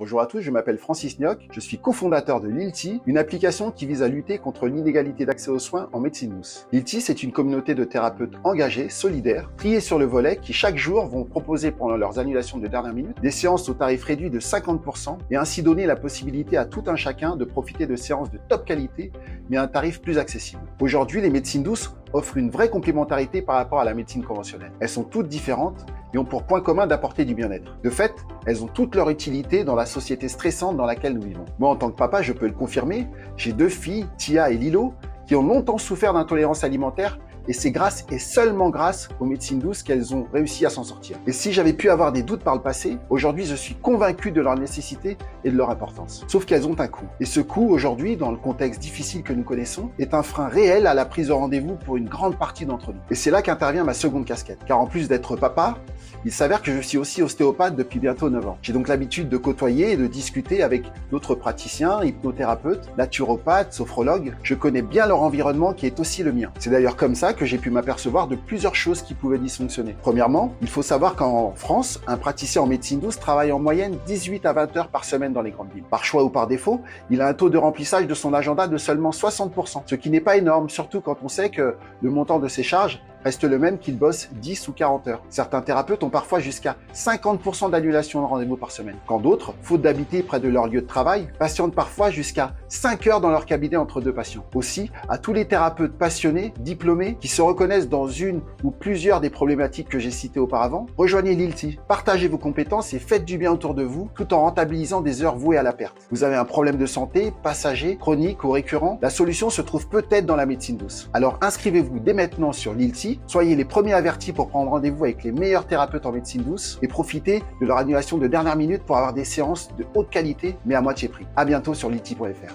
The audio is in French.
Bonjour à tous, je m'appelle Francis Nioc, je suis cofondateur de Lilti, une application qui vise à lutter contre l'inégalité d'accès aux soins en médecine douce. Lilti, c'est une communauté de thérapeutes engagés, solidaires, triés sur le volet, qui chaque jour vont proposer pendant leurs annulations de dernière minute des séances au tarif réduit de 50% et ainsi donner la possibilité à tout un chacun de profiter de séances de top qualité, mais à un tarif plus accessible. Aujourd'hui, les médecines douces offrent une vraie complémentarité par rapport à la médecine conventionnelle. Elles sont toutes différentes et ont pour point commun d'apporter du bien-être. De fait, elles ont toute leur utilité dans la société stressante dans laquelle nous vivons. Moi, en tant que papa, je peux le confirmer, j'ai 2 filles, Tia et Lilo, qui ont longtemps souffert d'intolérance alimentaire, et c'est grâce et seulement grâce aux médecines douces qu'elles ont réussi à s'en sortir. Et si j'avais pu avoir des doutes par le passé, aujourd'hui je suis convaincu de leur nécessité et de leur importance. Sauf qu'elles ont un coût. Et ce coût, aujourd'hui, dans le contexte difficile que nous connaissons, est un frein réel à la prise de rendez-vous pour une grande partie d'entre nous. Et c'est là qu'intervient ma seconde casquette. Car en plus d'être papa, il s'avère que je suis aussi ostéopathe depuis bientôt 9 ans. J'ai donc l'habitude de côtoyer et de discuter avec d'autres praticiens, hypnothérapeutes, naturopathes, sophrologues. Je connais bien leur environnement qui est aussi le mien. C'est d'ailleurs comme ça que j'ai pu m'apercevoir de plusieurs choses qui pouvaient dysfonctionner. Premièrement, il faut savoir qu'en France, un praticien en médecine douce travaille en moyenne 18 à 20 heures par semaine dans les grandes villes. Par choix ou par défaut, il a un taux de remplissage de son agenda de seulement 60%, ce qui n'est pas énorme, surtout quand on sait que le montant de ses charges reste le même qu'il bosse 10 ou 40 heures. Certains thérapeutes ont parfois jusqu'à 50% d'annulation de rendez-vous par semaine, quand d'autres, faute d'habiter près de leur lieu de travail, patientent parfois jusqu'à 5 heures dans leur cabinet entre 2 patients. Aussi, à tous les thérapeutes passionnés, diplômés, qui se reconnaissent dans une ou plusieurs des problématiques que j'ai citées auparavant, rejoignez Lilti, partagez vos compétences et faites du bien autour de vous, tout en rentabilisant des heures vouées à la perte. Vous avez un problème de santé, passager, chronique ou récurrent, la solution se trouve peut-être dans la médecine douce. Alors inscrivez-vous dès maintenant sur Lilti. Soyez les premiers avertis pour prendre rendez-vous avec les meilleurs thérapeutes en médecine douce et profitez de leur annulation de dernière minute pour avoir des séances de haute qualité mais à moitié prix. À bientôt sur lilti.fr.